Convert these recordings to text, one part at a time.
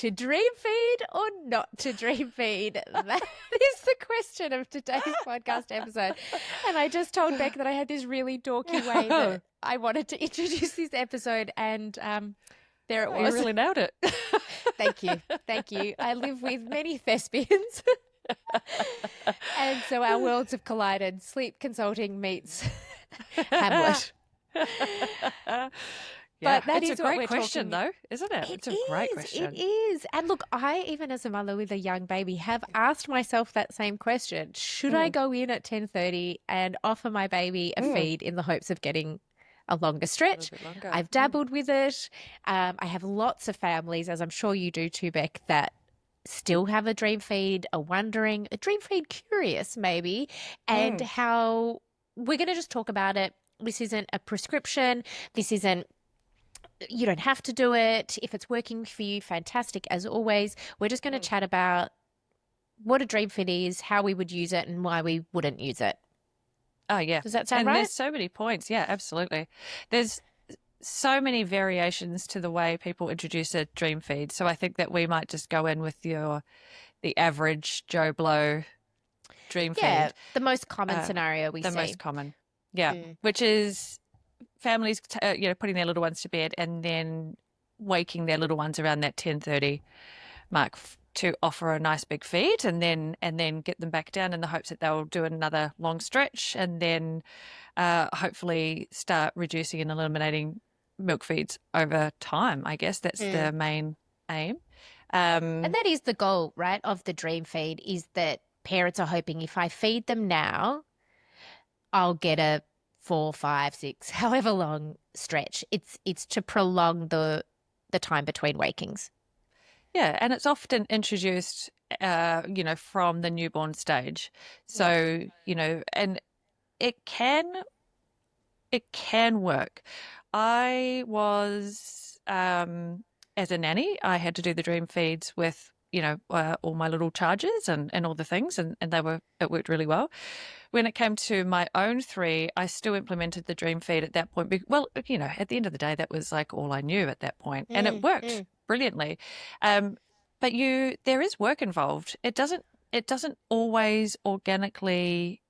to dream feed or not to dream feed? That is the question of today's podcast episode. And I just told Beck that I had this really dorky way that I wanted to introduce this episode, and there it was. You really nailed it. Thank you. Thank you. I live with many thespians. And so our worlds have collided. Sleep consulting meets Hamlet. Yeah, But that it's is a what great we're question, talking. though, isn't it? It's a great question. It is. And look, I, even as a mother with a young baby, have asked myself that same question. Should I go in at 10:30 and offer my baby a feed in the hopes of getting a longer stretch? A bit longer. I've dabbled with it. I have lots of families, as I'm sure you do too, Beck, that still have a dream feed, are wondering, a dream feed curious maybe, and how we're going to just talk about it. This isn't a prescription. This isn't, you don't have to do it. If it's working for you, fantastic. As always, we're just going to chat about what a dream feed is, how we would use it, and why we wouldn't use it. Oh, yeah. Does that sound and right? There's so many points. Yeah, absolutely. There's so many variations to the way people introduce a dream feed. So I think that we might just go in with the average Joe Blow dream feed. The most common scenario we see. The most common. Yeah, which is families, putting their little ones to bed and then waking their little ones around that 10:30 mark to offer a nice big feed, and then get them back down in the hopes that they'll do another long stretch, and then hopefully start reducing and eliminating milk feeds over time. I guess that's the main aim. And that is the goal, right, of the dream feed, is that parents are hoping if I feed them now, I'll get a 4, 5, 6, however long stretch. It's to prolong the time between wakings. Yeah, and it's often introduced, from the newborn stage. So, and it can work. I was, as a nanny, I had to do the dream feeds with, all my little charges and all the things, and it worked really well. When it came to my own 3, I still implemented the dream feed at that point. Well, at the end of the day, that was like all I knew at that point, and it worked brilliantly. But there is work involved. It doesn't always organically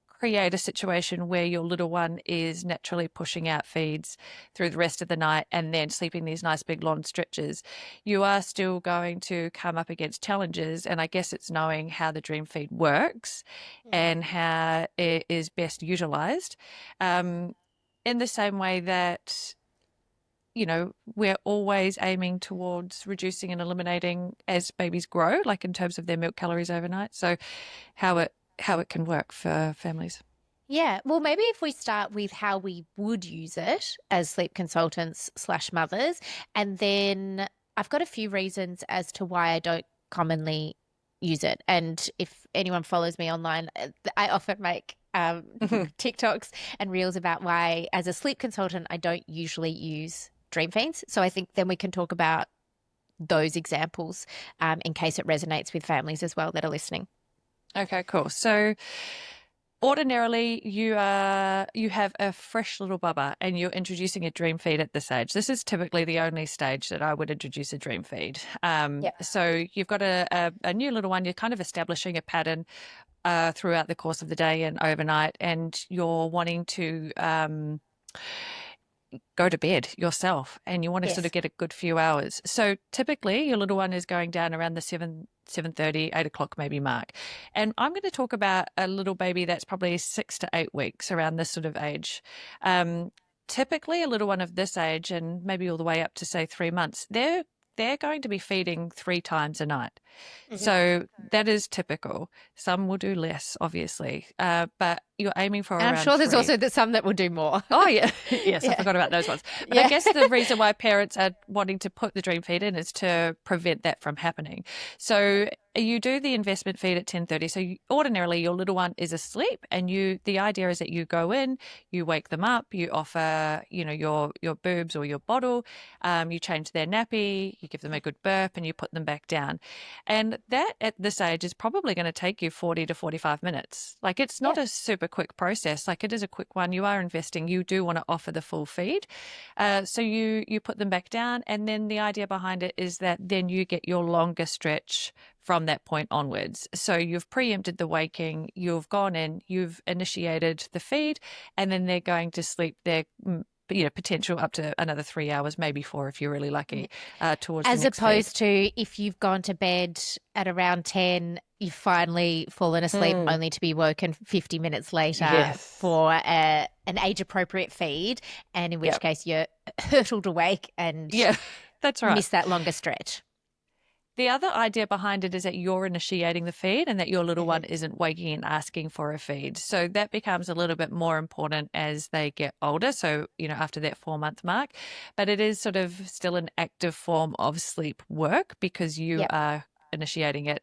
create a situation where your little one is naturally pushing out feeds through the rest of the night and then sleeping these nice big long stretches. You are still going to come up against challenges, and I guess it's knowing how the dream feed works and how it is best utilized, in the same way that we're always aiming towards reducing and eliminating as babies grow, like in terms of their milk calories overnight. So how it can work for families. Yeah. Well, maybe if we start with how we would use it as sleep consultants / mothers, and then I've got a few reasons as to why I don't commonly use it. And if anyone follows me online, I often make TikToks and reels about why, as a sleep consultant, I don't usually use dream feeds. So I think then we can talk about those examples in case it resonates with families as well that are listening. Okay, cool. So ordinarily you have a fresh little bubba and you're introducing a dream feed at this age. This is typically the only stage that I would introduce a dream feed. So you've got a new little one, you're kind of establishing a pattern throughout the course of the day and overnight, and you're wanting to go to bed yourself, and you want to sort of get a good few hours. So typically your little one is going down around the 7:30, 8 o'clock maybe mark. And I'm going to talk about a little baby that's probably 6 to 8 weeks, around this sort of age. Typically a little one of this age, and maybe all the way up to say 3 months, they're going to be feeding 3 times a night. So that is typical. Some will do less, obviously, but you're aiming for around I'm sure there's 3. also some that will do more. Oh, yeah. Yes, I forgot about those ones. But I guess the reason why parents are wanting to put the dream feed in is to prevent that from happening. So you do the investment feed at 10:30. So ordinarily your little one is asleep, and the idea is that you go in, you wake them up, you offer, your boobs or your bottle, you change their nappy, you give them a good burp, and you put them back down. And that at this age is probably going to take you 40 to 45 minutes. Like, it's not Yeah. a super quick process. Like, it is a quick one. You are investing. You do want to offer the full feed. So you put them back down, and then the idea behind it is that then you get your longer stretch from that point onwards. So you've preempted the waking, you've gone in, you've initiated the feed, and then they're going to sleep their potential up to another 3 hours, maybe four if you're really Yeah. lucky, towards the As next feed. opposed to if you've gone to bed at around 10, you've finally fallen asleep Mm, only to be woken 50 minutes later yes. for an age appropriate feed, and in which Yep. case you're hurtled awake and Yeah, that's right. miss that longer stretch. The other idea behind it is that you're initiating the feed and that your little Mhm. one isn't waking and asking for a feed. So that becomes a little bit more important as they get older. So, after that 4 month mark, but it is sort of still an active form of sleep work because you Yep. are initiating it.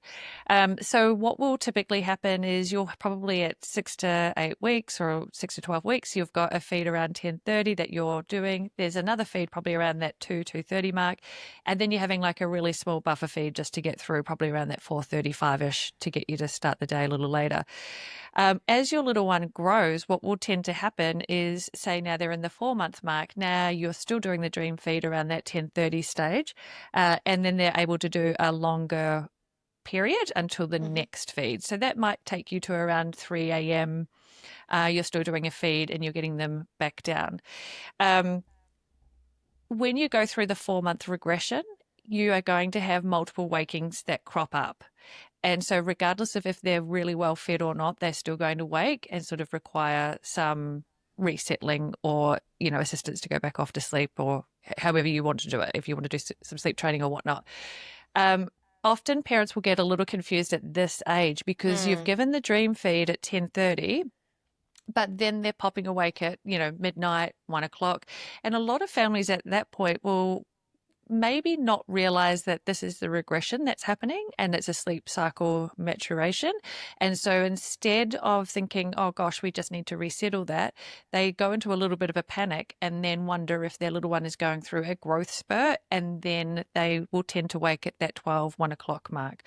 So what will typically happen is you're probably at 6 to 8 weeks or 6 to 12 weeks. You've got a feed around 10:30 that you're doing. There's another feed probably around that 2:30 mark. And then you're having like a really small buffer feed just to get through, probably around that 4:35ish to get you to start the day a little later. As your little one grows, what will tend to happen is, say now they're in the 4 month mark, now you're still doing the dream feed around that 10:30 stage, and then they're able to do a longer period until the Mhm. next feed. So that might take you to around 3 a.m. You're still doing a feed and you're getting them back down. Um, when you go through the 4 month regression, you are going to have multiple wakings that crop up. And so, regardless of if they're really well fed or not, they're still going to wake and sort of require some resettling or, assistance to go back off to sleep or however you want to do it, if you want to do some sleep training or whatnot. Um, Often parents will get a little confused at this age because you've Mm. given the dream feed at 10:30, but then they're popping awake at, midnight, 1 o'clock. And a lot of families at that point will maybe not realize that this is the regression that's happening and it's a sleep cycle maturation. And so instead of thinking, oh gosh, we just need to resettle that, they go into a little bit of a panic and then wonder if their little one is going through a growth spurt. And then they will tend to wake at that 1 o'clock mark.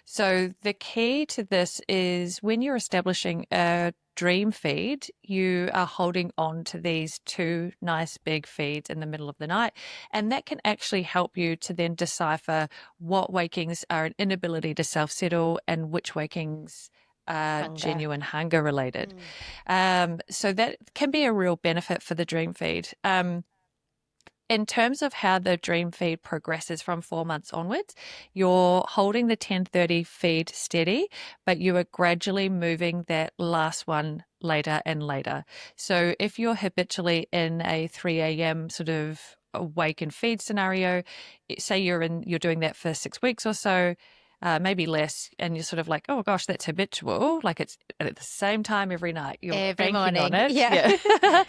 So the key to this is when you're establishing a dream feed, you are holding on to these two nice big feeds in the middle of the night. And that can actually help you to then decipher what wakings are an inability to self settle and which wakings are Hunger. genuine hunger related. Mm. So that can be a real benefit for the dream feed. In terms of how the dream feed progresses from 4 months onwards, you're holding the 10:30 feed steady, but you are gradually moving that last one later and later. So if you're habitually in a 3 a.m. sort of awake and feed scenario, say you're doing that for 6 weeks or so, maybe less, and you're sort of like, oh gosh, that's habitual, like it's at the same time every night. You're Every banking on morning. it. Yeah. Yeah.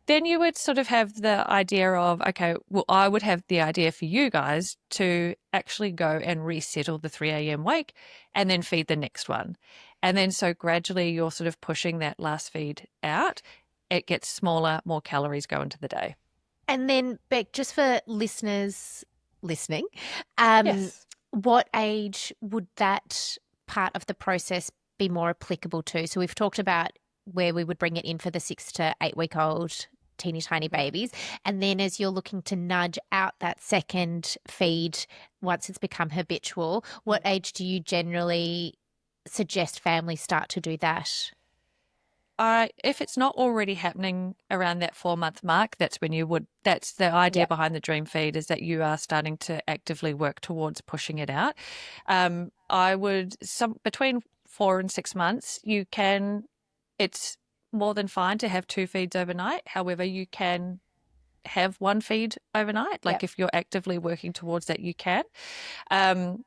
Then you would sort of have the idea of, okay, well, I would have the idea for you guys to actually go and resettle the 3 a.m. wake and then feed the next one. And then so gradually you're sort of pushing that last feed out. It gets smaller, more calories go into the day. And then, Beck, just for listeners listening, um, Yes. what age would that part of the process be more applicable to? So we've talked about where we would bring it in for the 6 to 8 week old teeny tiny babies. And then as you're looking to nudge out that second feed once it's become habitual, what age do you generally suggest families start to do that? If it's not already happening around that 4 month mark, that's the idea Yep. behind the dream feed, is that you are starting to actively work towards pushing it out. I would, between 4 and 6 months, it's more than fine to have two feeds overnight. However, you can have one feed overnight. Like Yep. if you're actively working towards that, you can. Um,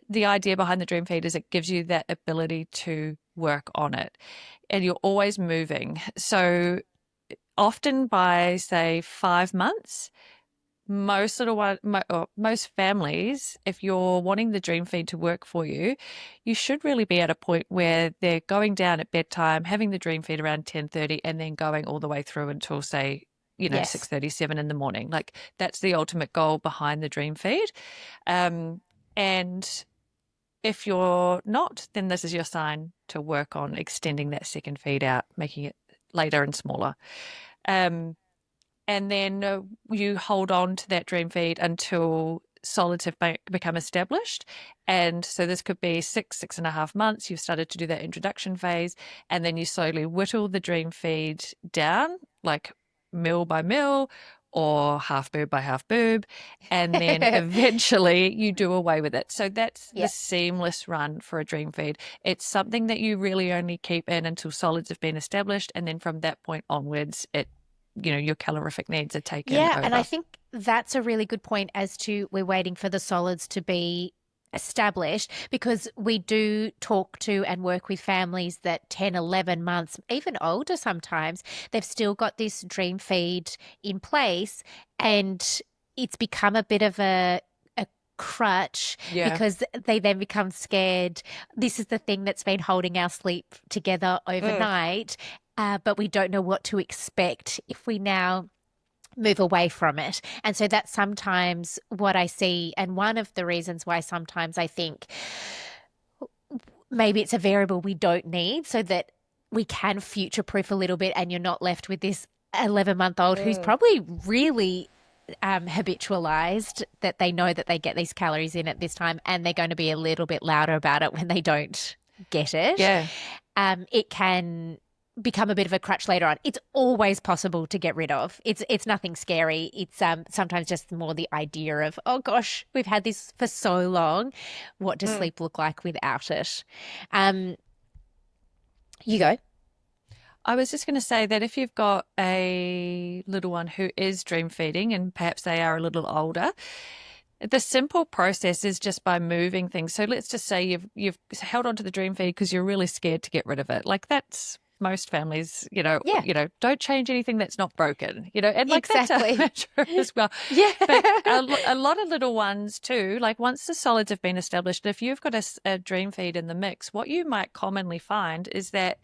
the idea behind the dream feed is it gives you that ability to work on it, and you're always moving. So often by, say, 5 months, most little one, or most families, if you're wanting the dream feed to work for you, you should really be at a point where they're going down at bedtime, having the dream feed around 10:30, and then going all the way through until say, Yes. 6:37 in the morning. Like that's the ultimate goal behind the dream feed. Um, and if you're not, then this is your sign to work on extending that second feed out, making it later and smaller. Um, and then you hold on to that dream feed until solids have become established. And so this could be 6.5 months. You've started to do that introduction phase, and then you slowly whittle the dream feed down, like mil by mil or half boob by half boob, and then eventually you do away with it. So that's the Yeah. seamless run for a dream feed. It's something that you really only keep in until solids have been established, and then from that point onwards, your calorific needs are taken Yeah, and I over. think that's a really good point as to we're waiting for the solids to be established because we do talk to and work with families that 10, 11 months, even older sometimes, they've still got this dream feed in place and it's become a bit of a crutch Yeah. because they then become scared. This is the thing that's been holding our sleep together Mm. overnight. But we don't know what to expect if we now move away from it. And so that's sometimes what I see. And one of the reasons why sometimes I think maybe it's a variable we don't need so that we can future proof a little bit and you're not left with this 11-month-old who's Mm. probably really habitualized that they know that they get these calories in at this time and they're going to be a little bit louder about it when they don't get it. Yeah. It can become a bit of a crutch later on. It's always possible to get rid of. It's nothing scary. It's sometimes just more the idea of, oh gosh, we've had this for so long. What does Mm. sleep look like without it? Um, you go. I was just going to say that if you've got a little one who is dream feeding and perhaps they are a little older, the simple process is just by moving things. So let's just say you've held on to the dream feed because you're really scared to get rid of it. Like that's most families, Yeah, don't change anything that's not broken, and like that's exactly. true as well. Yeah. But a lot of little ones too, like once the solids have been established, if you've got a dream feed in the mix, what you might commonly find is that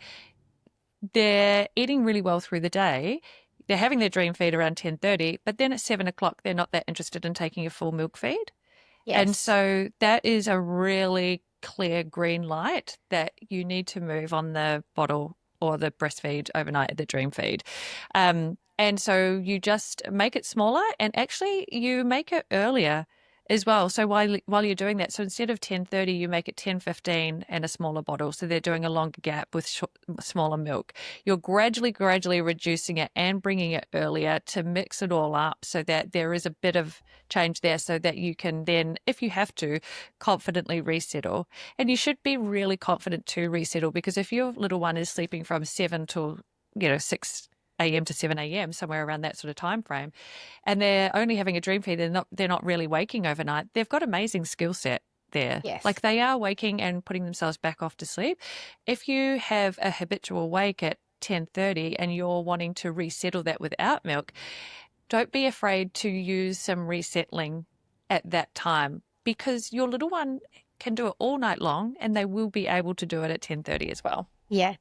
they're eating really well through the day. They're having their dream feed around 10:30, but then at 7 o'clock, they're not that interested in taking a full milk feed. And Yes. so that is a really clear green light that you need to move on the bottle or the breastfeed overnight at the dream feed. And so you just make it smaller and actually you make it earlier as well. So while you're doing that, so instead of 10:30, you make it 10:15 and a smaller bottle. So they're doing a longer gap with smaller milk. You're gradually reducing it and bringing it earlier to mix it all up so that there is a bit of change there so that you can then, if you have to, confidently resettle. And you should be really confident to resettle because if your little one is sleeping from 7 till 6 a.m. to 7 a.m., somewhere around that sort of time frame, and they're only having a dream feed, they're not really waking overnight, they've got amazing skill set there. Yes. Like they are waking and putting themselves back off to sleep. If you have a habitual wake at 10:30 and you're wanting to resettle that without milk, don't be afraid to use some resettling at that time because your little one can do it all night long and they will be able to do it at 10:30 as well. Yeah.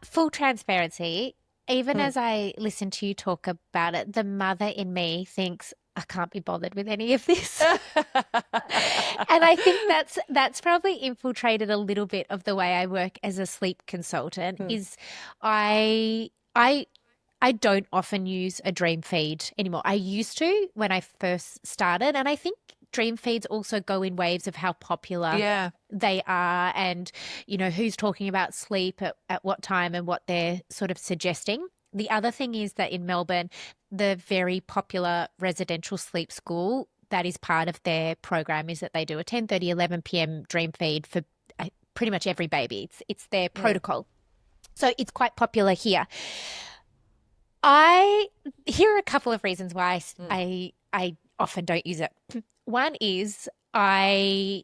Full transparency, even Mm. as I listen to you talk about it, the mother in me thinks I can't be bothered with any of this. And I think that's probably infiltrated a little bit of the way I work as a sleep consultant Mm. is I I I don't often use a dream feed anymore. I used to when I first started, and I think dream feeds also go in waves of how popular Yeah. they are and who's talking about sleep at what time and what they're sort of suggesting. The other thing is that in Melbourne, the very popular residential sleep school, that is part of their program is that they do a 10:30, 11 p.m. dream feed for pretty much every baby. It's their Mm. protocol. So it's quite popular here. I Here are a couple of reasons why Mm. I often don't use it. One is I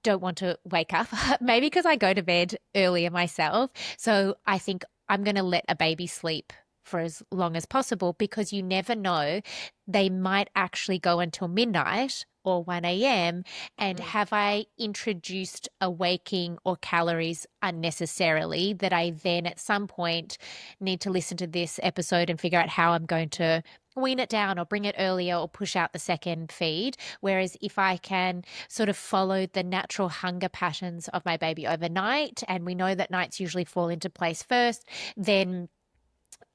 don't want to wake up, maybe because I go to bed earlier myself. So I think I'm going to let a baby sleep for as long as possible, because you never know, they might actually go until midnight or 1 a.m. And Mm. have I introduced a waking or calories unnecessarily that I then at some point need to listen to this episode and figure out how I'm going to wean it down or bring it earlier or push out the second feed. Whereas if I can sort of follow the natural hunger patterns of my baby overnight, and we know that nights usually fall into place first, then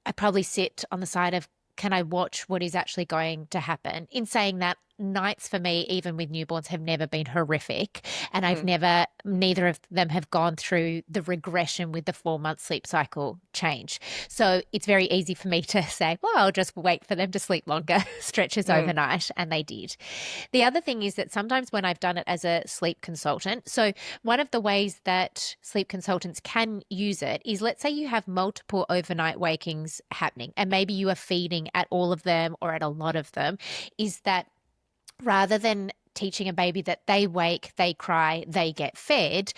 I probably sit on the side of, can I watch what is actually going to happen? In saying that, nights for me, even with newborns, have never been horrific. And Mm. neither of them have gone through the regression with the 4 month sleep cycle change. So it's very easy for me to say, well, I'll just wait for them to sleep longer, stretches Mm. overnight. And they did. The other thing is that sometimes when I've done it as a sleep consultant, so one of the ways that sleep consultants can use it is, let's say you have multiple overnight wakings happening and maybe you are feeding at all of them or at a lot of them, is that rather than teaching a baby that they wake, they cry, they get fed,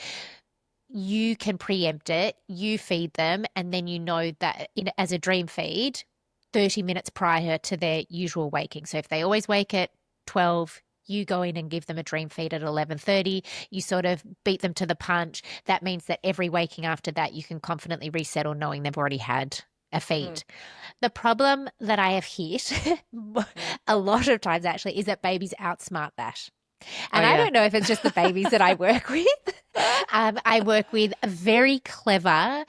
you can preempt it, you feed them, and then you know that as a dream feed, 30 minutes prior to their usual waking. So if they always wake at 12, you go in and give them a dream feed at 11:30. You sort of beat them to the punch. That means that every waking after that, you can confidently resettle knowing they've already had a Mm. feed. The problem that I have hit Mm. a lot of times actually is that babies outsmart that. Oh And I yeah. don't know if it's just the babies that I work with. I work with a very clever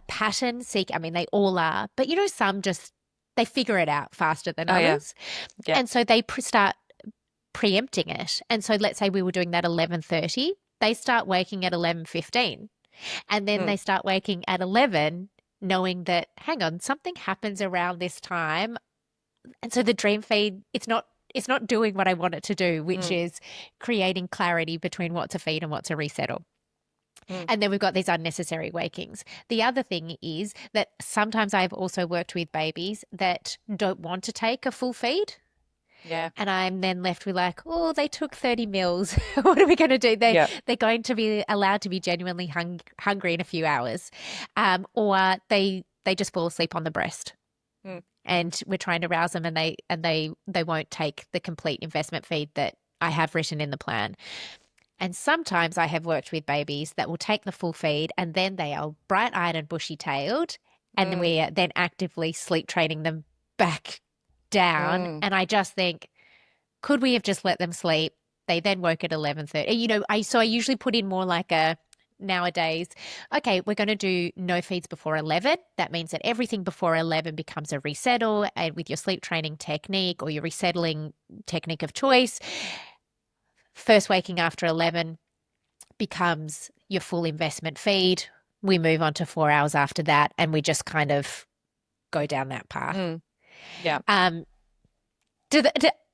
pattern seek. I mean, they all are, but some just they figure it out faster than Oh yeah. others, Yeah. and so they start preempting it. And so let's say we were doing that 11:30, they start waking at 11:15, and then Mm. they start waking at 11, knowing that hang on, something happens around this time, and so the dream feed, it's not doing what I want it to do, which Mm. is creating clarity between what's a feed and what's a resettle. Mm. And then we've got these unnecessary wakings. The other thing is that sometimes I've also worked with babies that don't want to take a full feed. Yeah. And I'm then left with like, oh, they took 30 meals. What are we going to do? Yeah. They're going to be allowed to be genuinely hungry in a few hours, or they just fall asleep on the breast, Mm. and we're trying to rouse them, and they won't take the complete investment feed that I have written in the plan. And sometimes I have worked with babies that will take the full feed and then they are bright-eyed and bushy-tailed, and Mm. we're then actively sleep training them back down. Mm. And I just think, could we have just let them sleep? They then woke at 11:30. I usually put in more like a, nowadays, okay, we're going to do no feeds before 11. That means that everything before 11 becomes a resettle, and with your sleep training technique or your resettling technique of choice, first waking after 11 becomes your full investment feed. We move on to 4 hours after that, and we just kind of go down that path. Mm. Yeah. Um,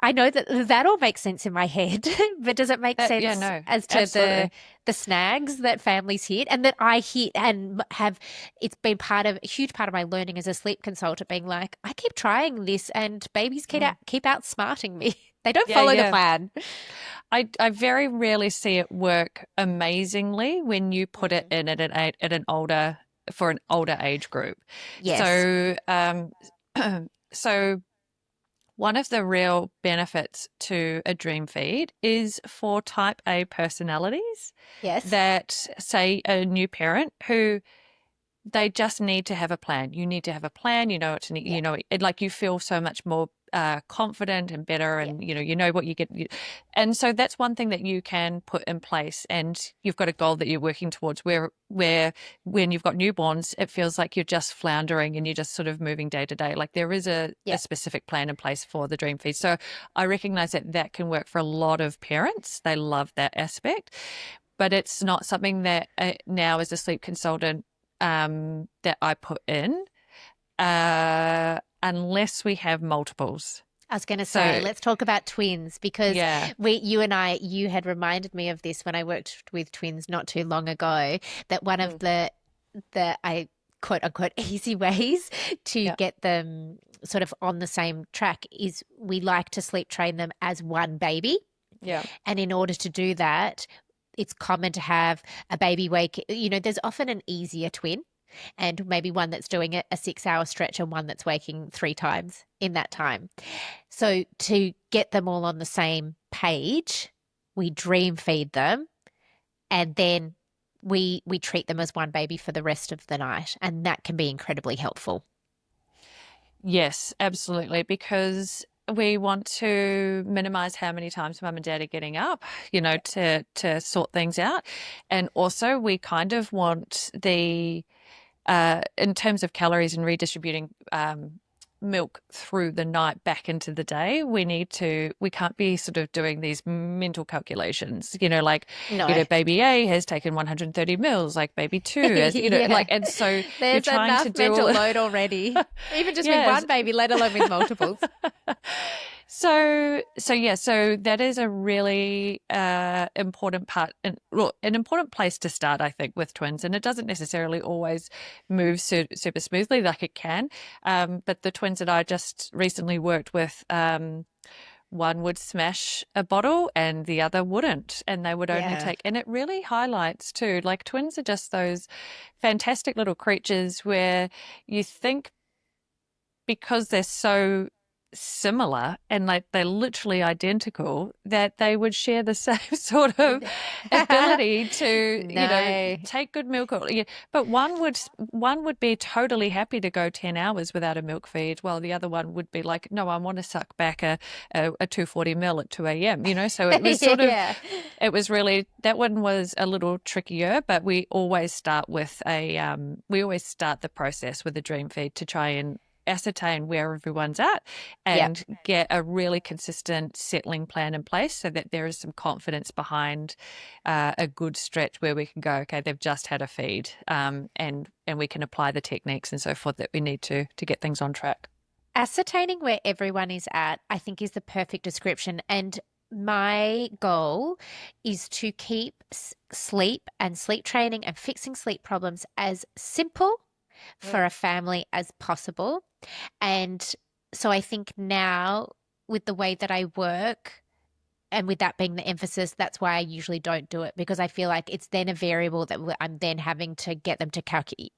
I know that all makes sense in my head, but does it make Yeah, sense no, as to absolutely. the snags that families hit and that I hit and have? It's been a huge part of my learning as a sleep consultant, being like, I keep trying this, and babies Mm. keep outsmarting me. They don't Yeah, follow the yeah. plan. I very rarely see it work amazingly when you put it in at an older for an older age group. Yes. So so one of the real benefits to a dream feed is for type A personalities Yes. that say a new parent who they just need to have a plan. You need to have a plan. You know what to need. Yeah. Like you feel so much more confident and better, Yeah. and you know what you get. And so that's one thing that you can put in place. And you've got a goal that you're working towards. Where when you've got newborns, it feels like you're just floundering and you're just sort of moving day to day. Like there is a Yeah. specific plan in place for the dream feed. So I recognize that that can work for a lot of parents. They love that aspect, but it's not something that now as a sleep consultant that I put in unless we have multiples. I was going to say, So let's talk about twins, because yeah, you had reminded me of this when I worked with twins not too long ago, that one of mm, the I quote unquote easy ways to yeah, get them sort of on the same track is we like to sleep train them as one baby. yeah, And in order to do that, it's common to have a baby wake. There's often an easier twin. and maybe one that's doing a 6 hour stretch and one that's waking 3 times in that time. So to get them all on the same page, we dream feed them, and then we treat them as one baby for the rest of the night, and that can be incredibly helpful. Yes, absolutely, because we want to minimize how many times mum and dad are getting up, to sort things out. And also we kind of want in terms of calories and redistributing milk through the night back into the day, we can't be sort of doing these mental calculations, like, No. baby A has taken 130 mils, like baby two, as Yeah. and so you're There's trying to enough do mental all. load already, even just with Yes. one baby, let alone with multiples. So that is a really important part, and well, an important place to start, I think, with twins. And it doesn't necessarily always move super smoothly like it can. But the twins that I just recently worked with, one would smash a bottle and the other wouldn't, and they would only Yeah. take. And it really highlights too, like twins are just those fantastic little creatures where you think, because they're so similar and like they're literally identical, that they would share the same sort of ability to No. take good milk. Yeah, but one would be totally happy to go 10 hours without a milk feed, while the other one would be like, no, I want to suck back a 240 mil at 2 a.m. So it was sort of, Yeah. it was really, that one was a little trickier. But we always start the process with a dream feed to try and ascertain where everyone's at Yeah. and get a really consistent settling plan in place, so that there is some confidence behind a good stretch where we can go, okay, they've just had a feed, and we can apply the techniques and so forth that we need to get things on track. Ascertaining where everyone is at, I think, is the perfect description. And my goal is to keep sleep and sleep training and fixing sleep problems as simple for Mm. a family as possible. And so I think now, with the way that I work, and with that being the emphasis, that's why I usually don't do it, because I feel like it's then a variable that I'm then having to get them to calculate,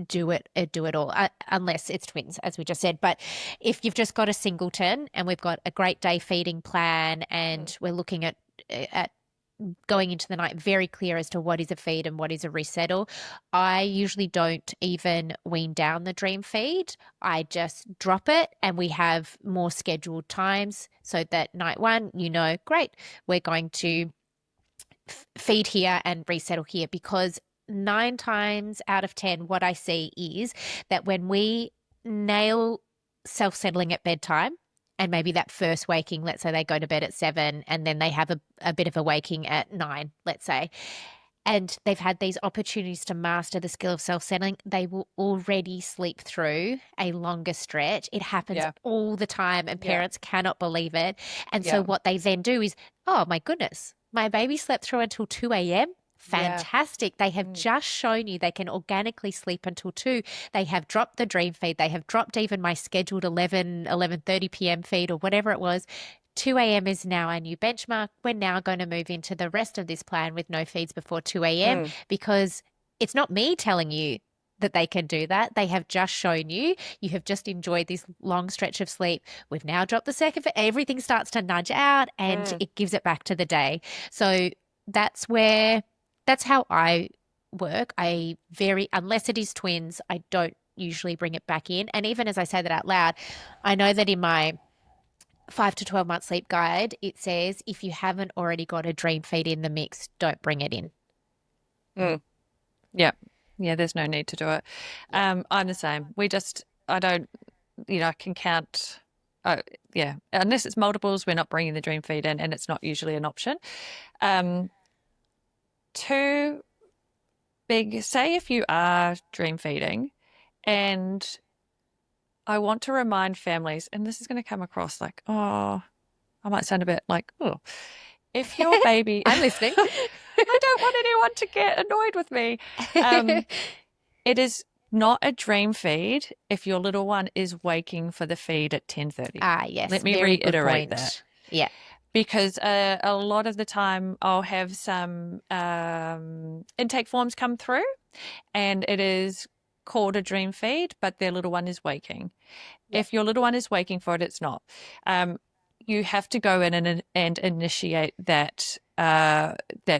do it all, unless it's twins, as we just said. But if you've just got a singleton and we've got a great day feeding plan, Mm. and we're looking at going into the night very clear as to what is a feed and what is a resettle, I usually don't even wean down the dream feed. I just drop it, and we have more scheduled times, so that night one, great, we're going to feed here and resettle here. Because 9 times out of 10, what I see is that when we nail self settling at bedtime, and maybe that first waking, let's say they go to bed at 7 and then they have a bit of a waking at 9, let's say, and they've had these opportunities to master the skill of self settling, they will already sleep through a longer stretch. It happens Yeah. all the time, and Yeah. parents cannot believe it. And so Yeah. what they then do is, oh my goodness, my baby slept through until 2 a.m. Yeah. Fantastic. They have Mm. just shown you they can organically sleep until 2. They have dropped the dream feed. They have dropped even my scheduled 11:30 p.m. feed, or whatever it was. 2 a.m. is now our new benchmark. We're now going to move into the rest of this plan with no feeds before 2 a.m., Mm. because it's not me telling you that they can do that. They have just shown you. You have just enjoyed this long stretch of sleep. We've now dropped the second. Everything starts to nudge out, and Mm. it gives it back to the day. So that's how I work. Unless it is twins, I don't usually bring it back in. And even as I say that out loud, I know that in my 5 to 12 month sleep guide, it says if you haven't already got a dream feed in the mix, don't bring it in. Mm. Yeah. Yeah, there's no need to do it. Yeah. I'm the same. I don't, I can count. Yeah, unless it's multiples, we're not bringing the dream feed in, and it's not usually an option. Um, Two say if you are dream feeding, and I want to remind families, and this is going to come across like, oh, I might sound a bit like, oh, if your baby, I'm listening. I don't want anyone to get annoyed with me. Um, it is not a dream feed if your little one is waking for the feed at 10:30. Yes, Let me very good reiterate that. point. Yeah. Because a lot of the time I'll have some intake forms come through, and it is called a dream feed, but their little one is waking. Yep. If your little one is waking for it, it's not. You have to go in and initiate that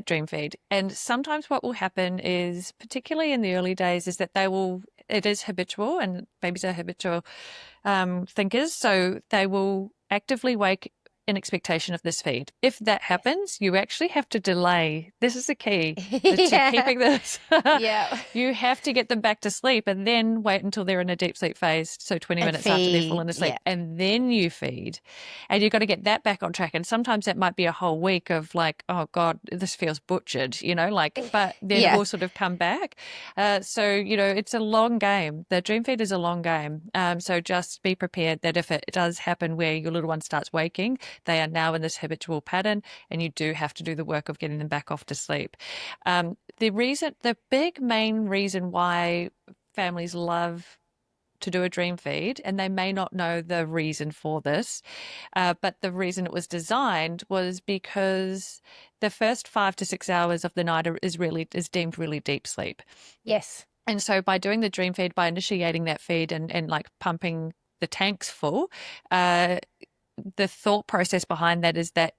dream feed. And sometimes what will happen is, particularly in the early days, is that it is habitual, and babies are habitual thinkers, so they will actively wake in expectation of this feed. If that Yes. happens, you actually have to delay. This is the key to Yeah. keeping this. Yeah. You have to get them back to sleep and then wait until they're in a deep sleep phase. So 20 And minutes after they've feed. fallen asleep, Yeah. and then you feed. And you've got to get that back on track. And sometimes that might be a whole week of like, oh God, this feels butchered, but then it Yeah. will sort of come back. It's a long game. The dream feed is a long game. So just be prepared that if it does happen where your little one starts waking, they are now in this habitual pattern, and you do have to do the work of getting them back off to sleep. The big main reason why families love to do a dream feed, and they may not know the reason for this, but the reason it was designed was because the first 5 to 6 hours of the night is deemed really deep sleep. Yes. And so by doing the dream feed, by initiating that feed and like pumping the tanks full, the thought process behind that is that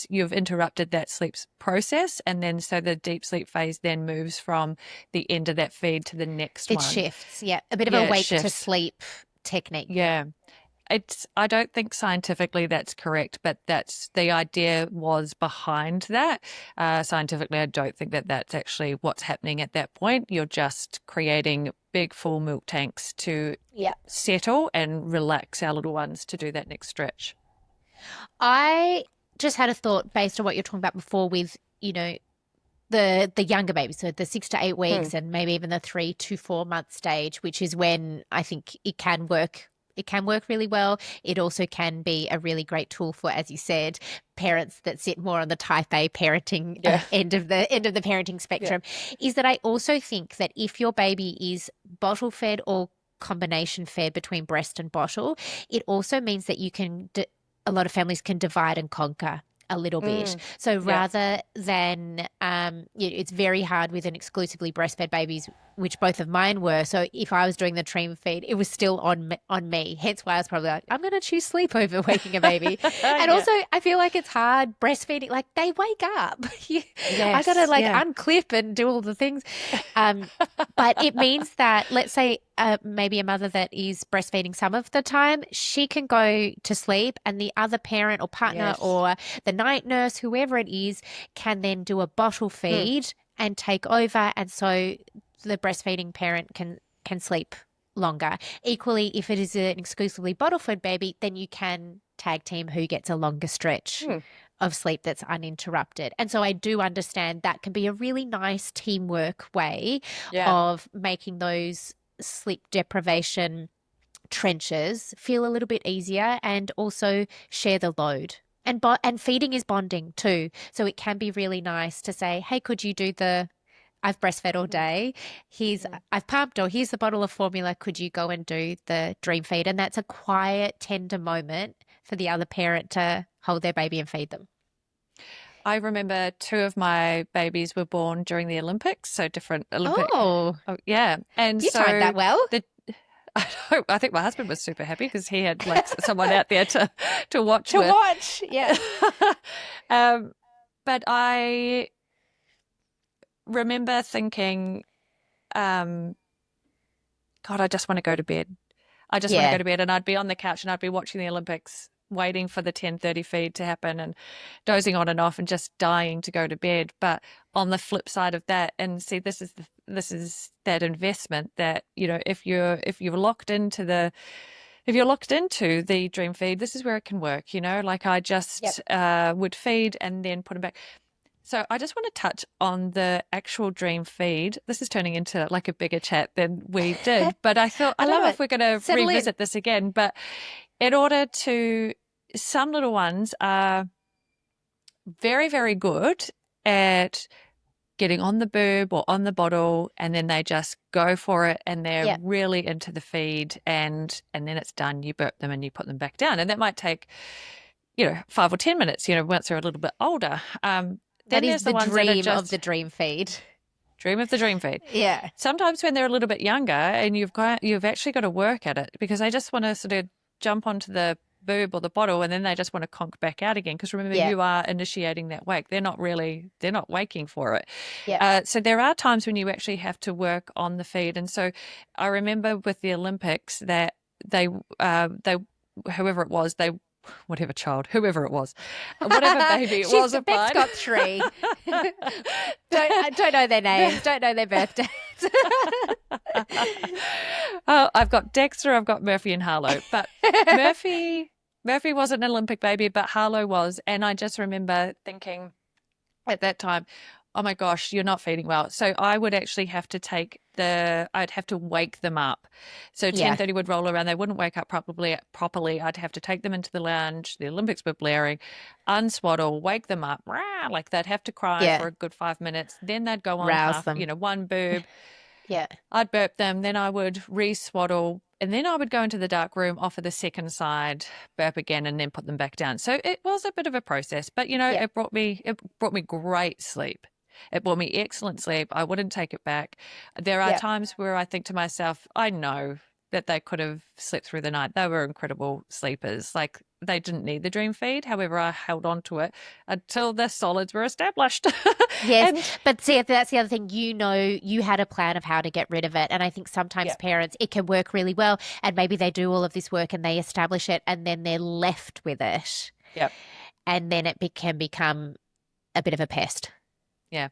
you've interrupted that sleep process. And then so the deep sleep phase then moves from the end of that feed to the next It one. shifts. Yeah. A bit of a Yeah, it wake to shifts. sleep technique. Yeah. I don't think scientifically that's correct, but that's the idea was behind that. Scientifically, I don't think that that's actually what's happening at that point. You're just creating big full milk tanks to Yeah. settle and relax our little ones to do that next stretch. I just had a thought based on what you're talking about before with, the younger babies, so the 6 to 8 weeks and maybe even the 3 to 4 month stage, which is when I think it can work. It can work really well. It also can be a really great tool for, as you said, parents that sit more on the type A parenting Yeah. end of the parenting spectrum. Is that I also think that if your baby is bottle fed or combination fed between breast and bottle, it also means that a lot of families can divide and conquer a little bit. So Yeah. rather than, it's very hard with an exclusively breastfed babies, which both of mine were. So if I was doing the dream feed, it was still on me. Hence why I was probably like, I'm going to choose sleep over waking a baby. And Yeah. also, I feel like it's hard breastfeeding. Like they wake up. I got to Yes. Yeah. unclip and do all the things. But it means that, let's say, maybe a mother that is breastfeeding some of the time, she can go to sleep, and the other parent or partner Yes. or the night nurse, whoever it is, can then do a bottle feed and take over. And so the breastfeeding parent can sleep longer. Equally, if it is an exclusively bottle fed baby, then you can tag team who gets a longer stretch of sleep that's uninterrupted. And so I do understand that can be a really nice teamwork way of making those sleep deprivation trenches feel a little bit easier and also share the load. And feeding is bonding too. So it can be really nice to say, hey, could you do I've breastfed all day. I've pumped, or here's the bottle of formula. Could you go and do the dream feed? And that's a quiet, tender moment for the other parent to hold their baby and feed them. I remember 2 of my babies were born during the Olympics, so different Olympic. Oh, Yeah. And you so timed that well. I think my husband was super happy because he had like someone out there to watch To with. watch, yeah. But I remember thinking, God, I just want to go to bed. I just want to go to bed, and I'd be on the couch and I'd be watching the Olympics, waiting for the 10:30 feed to happen and dozing on and off and just dying to go to bed. But on the flip side of that, and see, this is that investment that, if you're locked into the dream feed, this is where it can work, like I just would feed and then put them back. So I just want to touch on the actual dream feed. This is turning into like a bigger chat than we did, but I thought, I don't know if we're going to revisit this again, but some little ones are very, very good at getting on the boob or on the bottle, and then they just go for it, and they're really into the feed, and then it's done. You burp them and you put them back down, and that might take 5 or 10 minutes, once they're a little bit older. That Then is there's the the ones that are dream just of the dream feed. Dream of the dream feed. Yeah. Sometimes when they're a little bit younger and you've actually got to work at it because they just want to sort of jump onto the boob or the bottle and then they just want to conk back out again. Because remember, Yeah. you are initiating that wake. They're not waking for it. Yeah. So there are times when you actually have to work on the feed. And so I remember with the Olympics that they whoever it was, whatever child, whoever it was, whatever baby it was, Bec's got 3. don't know their names, don't know their birthdays. Oh, I've got Dexter, I've got Murphy and Harlow, but Murphy wasn't an Olympic baby, but Harlow was, and I just remember thinking at that time, oh my gosh, you're not feeding well. So I would actually have to I'd have to wake them up. So 10:30 would roll around. They wouldn't wake up properly. I'd have to take them into the lounge. The Olympics were blaring, unswaddle, wake them up. Rah, like they'd have to cry for a good 5 minutes. Then they'd go on Rouse them. one boob. Yeah. I'd burp them. Then I would re-swaddle. And then I would go into the dark room, offer the second side, burp again, and then put them back down. So it was a bit of a process, but it brought me great sleep. It brought me excellent sleep. I wouldn't take it back. There are times where I think to myself, I know that they could have slept through the night. They were incredible sleepers. Like they didn't need the dream feed. However, I held on to it until the solids were established. Yes, but see, that's the other thing. You had a plan of how to get rid of it. And I think sometimes parents, it can work really well. And maybe they do all of this work and they establish it and then they're left with it. Yep. And then it can become a bit of a pest. Yeah.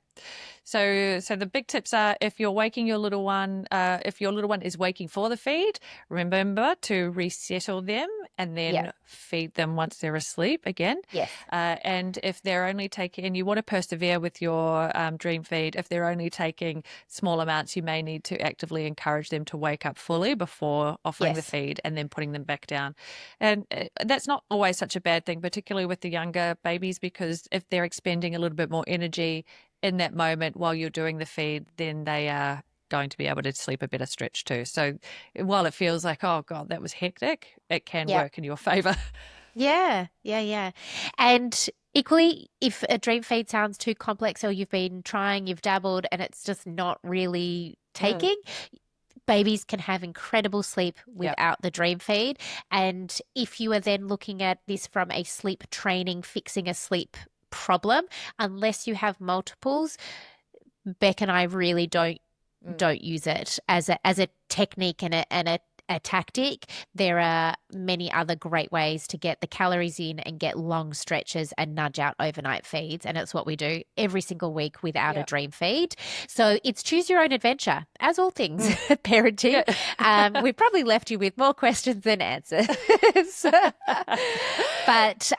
So the big tips are if you're waking your little one, if your little one is waking for the feed, remember to resettle them and then feed them once they're asleep again. Yes. And if they're only taking, and you want to persevere with your dream feed, if they're only taking small amounts, you may need to actively encourage them to wake up fully before offering the feed and then putting them back down. And that's not always such a bad thing, particularly with the younger babies, because if they're expending a little bit more energy in that moment while you're doing the feed, then they are going to be able to sleep a better stretch too. So while it feels like, oh God, that was hectic, it can work in your favor. Yeah. And equally, if a dream feed sounds too complex or you've been trying, you've dabbled, and it's just not really taking, babies can have incredible sleep without the dream feed. And if you are then looking at this from a sleep training, fixing a sleep problem, unless you have multiples, Bec and I really don't use it as a technique and a tactic. There are many other great ways to get the calories in and get long stretches and nudge out overnight feeds, and it's what we do every single week without a dream feed. So it's choose your own adventure, as all things parenting. We probably left you with more questions than answers. But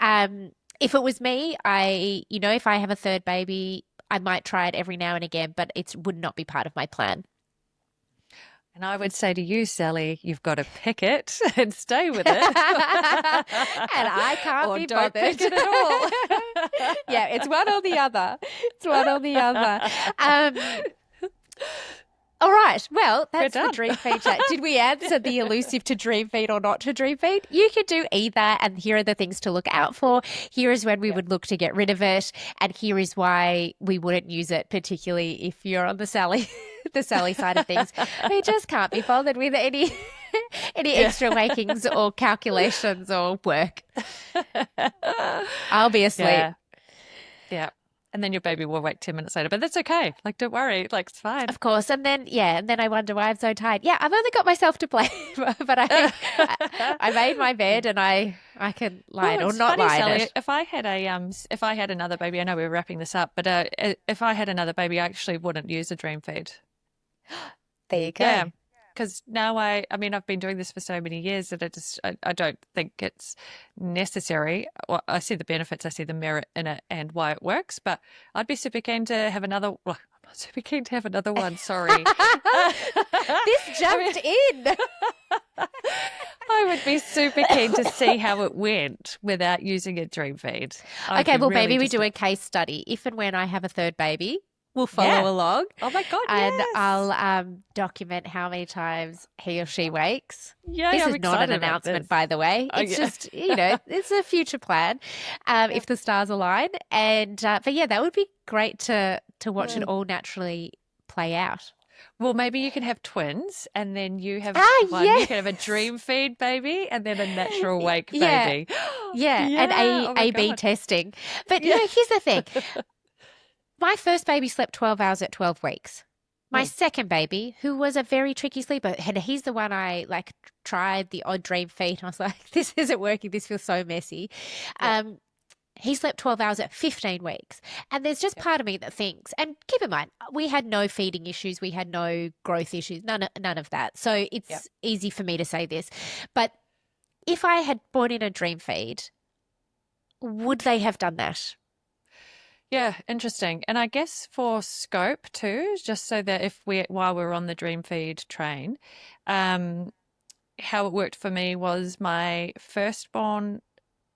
if it was me, if I have a third baby, I might try it every now and again, but it would not be part of my plan. And I would say to you, Sally, you've got to pick it and stay with it. And I can't or be don't bothered. pick it at all. Yeah, it's one or the other. All right. Well, that's the dream feed chat. Did we answer the elusive to dream feed or not to dream feed? You can do either, and here are the things to look out for. Here is when we would look to get rid of it, and here is why we wouldn't use it, particularly if you're on the Sally side of things. We just can't be bothered with any extra wakings or calculations or work. I'll be asleep. Yeah. And then your baby will wake 10 minutes later, but that's okay. Like, don't worry. Like, it's fine. Of course. And then I wonder why I'm so tired. Yeah, I've only got myself to blame, but I made my bed and I can lie or not lie. Sally, if I had another baby, I know we're wrapping this up, but if I had another baby, I actually wouldn't use a dream feed. There you go. Yeah. Because now I've been doing this for so many years that I don't think it's necessary. Well, I see the benefits, I see the merit in it and why it works, but I'd be super keen to have another. Well, I'm not super keen to have another one. Sorry. This jumped in. I would be super keen to see how it went without using a dream feed. Okay, well, maybe we do a case study. If and when I have a third baby, we'll follow along. Oh my God, and yes. I'll document how many times he or she wakes. Yeah, this I'm is not an announcement, by the way. It's just, it's a future plan if the stars align. And but yeah, that would be great to watch it all naturally play out? Well, maybe you can have twins and then you have Ah, one. You can have a yes. dream feed baby and then a natural wake Yeah, baby. yeah, and Yeah. A Oh my A B God. testing. But Yeah. here's the thing. My first baby slept 12 hours at 12 weeks. My Mm, second baby, who was a very tricky sleeper, and he's the one I like tried the odd dream feed. And I was like, this isn't working. This feels so messy. yeah. Um, he slept 12 hours at 15 weeks. And there's just Yep. part of me that thinks, and keep in mind, we had no feeding issues, we had no growth issues, none of that. So Yep. it's easy for me to say this. But if I had bought in a dream feed, would they have done that? Yeah, interesting. And I guess for scope too, just so that if we while we're on the dream feed train, um, how it worked for me was my firstborn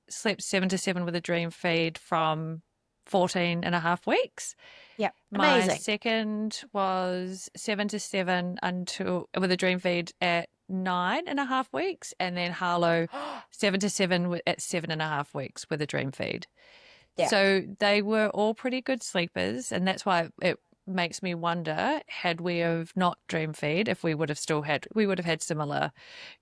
slept 7 to 7 with a dream feed from 14 and a half weeks. Yep. My Amazing. second was 7 to 7 until with a dream feed at 9.5 weeks, and then Harlow 7 to 7 at 7.5 weeks with a dream feed. Yeah. So they were all pretty good sleepers, and that's why it makes me wonder, had we have not dream feed, if we would have had similar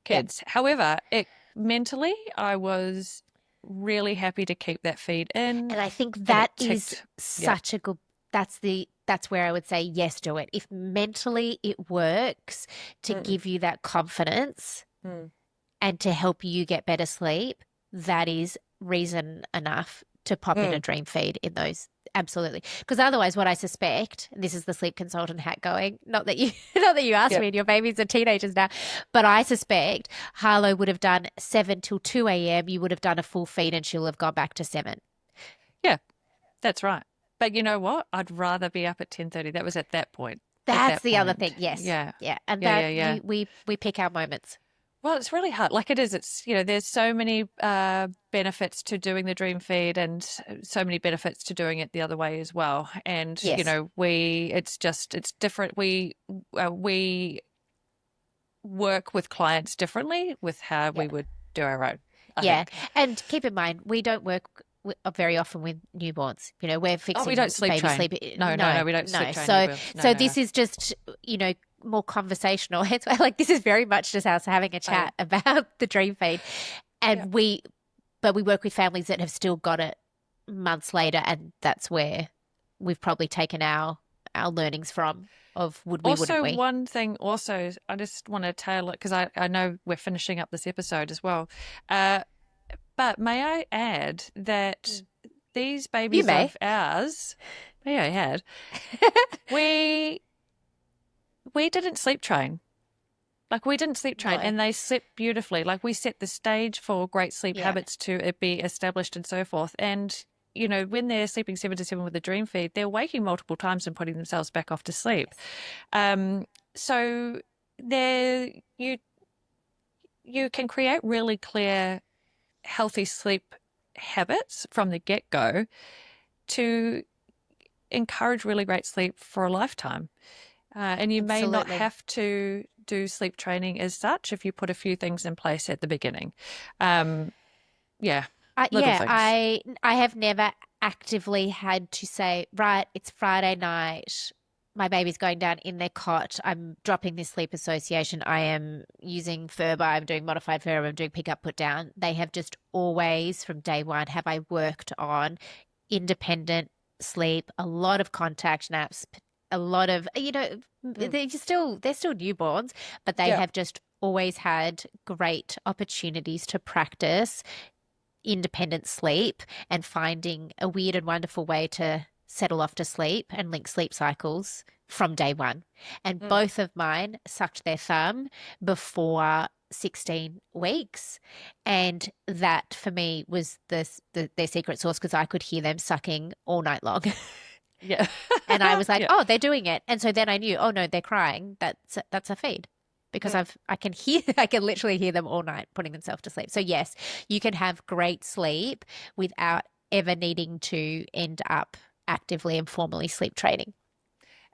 Yeah. kids. However, it mentally I was really happy to keep that feed in, And I think and it that is ticked. Yeah. such a good that's where I would say yes, do it. If mentally it works to Mm, give you that confidence mm, and to help you get better sleep, that is reason enough to pop in a mm. dream feed in those. Absolutely. Because otherwise what I suspect, and this is the sleep consultant hat going, not that you not that you asked Yep. me and your babies are teenagers now, but I suspect Harlow would have done 7 till 2 a.m. You would have done a full feed and she'll have gone back to 7. Yeah, that's right. But you know what? I'd rather be up at 10:30. That was at that point. At That's that the other thing. point. Yes. Yeah. Yeah. And Yeah, yeah, that yeah. we pick our moments. Well, it's really hard. Like it is. It's, there's so many benefits to doing the dream feed and so many benefits to doing it the other way as well. And, Yes. it's different. We work with clients differently with how Yeah. we would do our own, I Yeah. think. And keep in mind, we don't work very often with newborns. We're Oh, we fixing don't sleep baby train. sleep. No, no, No, no, we don't sleep no. train So newborns. No, so no, no. this is just, more conversational. It's like this is very much just us having a Oh, chat about the dream feed. yeah. And but we work with families that have still got it months later, and that's where we've probably taken our learnings from of would we, wouldn't Also, we? one thing, also, I just want to tail it because I know we're finishing up this episode as well. Uh, but may I add that Mm. these You babies may. of ours, may I add, we we didn't sleep train. Like we didn't sleep train, No. and they slept beautifully. Like we set the stage for great sleep Yeah. habits to it be established and so forth. And when they're sleeping 7 to 7 with a dream feed, they're waking multiple times and putting themselves back off to sleep. Um, so there you can create really clear, healthy sleep habits from the get go to encourage really great sleep for a lifetime. And you may not Absolutely. have to do sleep training as such if you put a few things in place at the beginning. Um, yeah, little Yeah, things. I have never actively had to say, right, it's Friday night. My baby's going down in their cot. I'm dropping this sleep association. I am using FERBA. I'm doing modified FERBA. I'm doing pick up, put down. They have just always, from day one, have I worked on independent sleep, a lot of contact naps, a lot of, Mm. they're still newborns, but they Yeah. have just always had great opportunities to practice independent sleep and finding a weird and wonderful way to settle off to sleep and link sleep cycles from day one. And Mm. both of mine sucked their thumb before 16 weeks. And that for me was their secret sauce because I could hear them sucking all night long. Yeah. And I was like, Yeah. oh, they're doing it. And so then I knew, oh no, they're crying. That's a feed because Mm. I can hear I can literally hear them all night putting themselves to sleep. So yes, you can have great sleep without ever needing to end up actively and formally sleep training.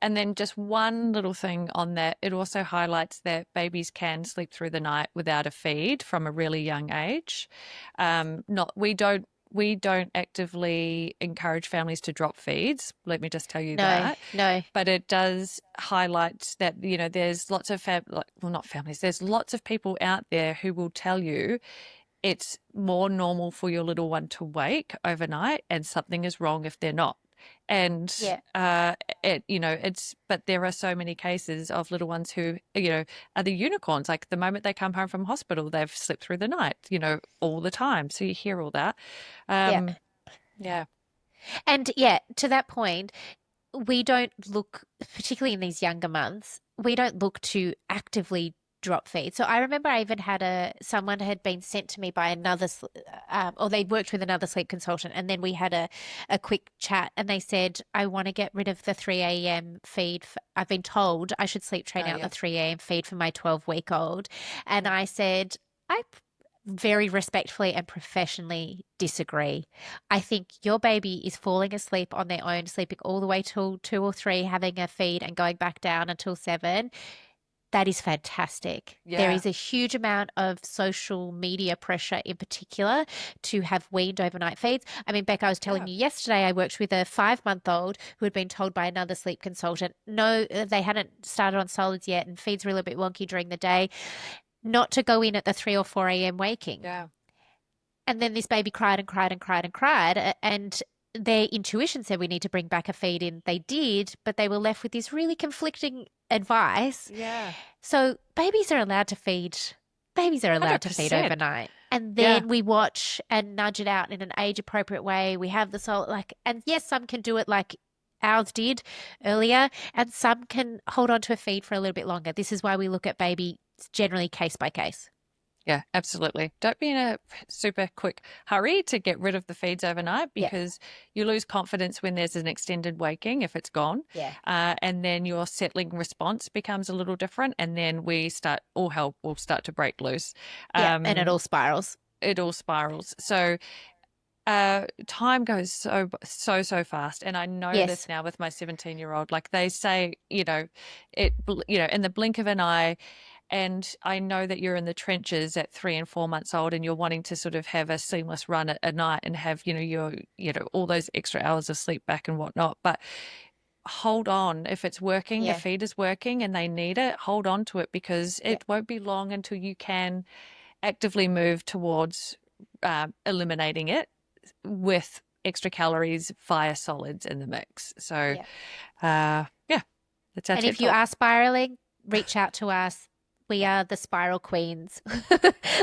And then just one little thing on that, it also highlights that babies can sleep through the night without a feed from a really young age. Not we don't we don't actively encourage families to drop feeds. Let me just tell you No, that. no. But it does highlight that, there's lots of not families, there's lots of people out there who will tell you it's more normal for your little one to wake overnight and something is wrong if they're not. And Yeah. but there are so many cases of little ones who, are the unicorns. Like the moment they come home from hospital, they've slept through the night, all the time. So you hear all that. Yeah. Yeah. And yeah, to that point, we don't look, particularly in these younger months, we don't look to actively drop feed. So I remember I even had someone had been sent to me by another, or they'd worked with another sleep consultant, and then we had a quick chat, and they said, I want to get rid of the 3 a.m. feed. I've been told I should sleep train Oh, out yeah. the 3 a.m. feed for my 12-week-old. And I said, I very respectfully and professionally disagree. I think your baby is falling asleep on their own, sleeping all the way till 2 or 3, having a feed and going back down until 7. That is fantastic. There Yeah. is a huge amount of social media pressure in particular to have weaned overnight feeds. I mean, Becca, I was telling Yeah. you yesterday, I worked with a 5-month-old who had been told by another sleep consultant, no, they hadn't started on solids yet and feeds were a little bit wonky during the day, not to go in at the 3 or 4 a.m. waking. Yeah. And then this baby cried and cried and cried and cried. And their intuition said we need to bring back a feed in. They did, but they were left with this really conflicting advice. Yeah. So babies are allowed to feed. Babies are allowed to feed 100%. overnight. And Yeah. then we watch and nudge it out in an age appropriate way. We have the soul and yes, some can do it like ours did earlier, and some can hold on to a feed for a little bit longer. This is why we look at baby generally case by case. Yeah, absolutely. Don't be in a super quick hurry to get rid of the feeds overnight Yeah. because you lose confidence when there's an extended waking if it's gone. Yeah. And then your settling response becomes a little different. And then all hell will start to break loose. Yeah. And it all spirals. It all spirals. So time goes so fast. And I know Yes. this now with my 17-year-old. Like they say, in the blink of an eye. And I know that you're in the trenches at 3 and 4 months old and you're wanting to sort of have a seamless run at night and have, all those extra hours of sleep back and whatnot. But hold on. If it's working, the feed is working and they need it, hold on to it because it won't be long until you can actively move towards eliminating it with extra calories via solids in the mix. So, that's our And if you are spiraling, reach out to us. We are the spiral queens.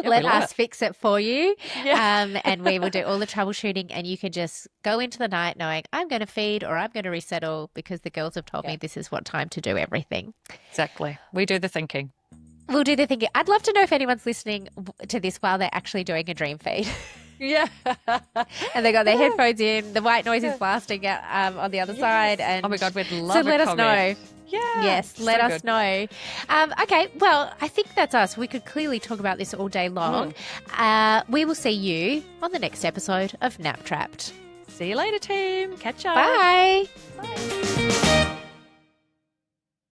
Let us fix it for you. Yeah. And we will do all the troubleshooting and you can just go into the night knowing I'm going to feed or I'm going to resettle because the girls have told me this is what time to do everything. Exactly. We do the thinking. We'll do the thinking. I'd love to know if anyone's listening to this while they're actually doing a dream feed. Yeah. And they got their headphones in, the white noise is blasting out on the other side. And oh my God, we'd love so let us know. Yeah. Yes, let us know. Okay, well, I think that's us. We could clearly talk about this all day long. We will see you on the next episode of Nap Trapped. See you later, team. Catch up. Bye. Bye.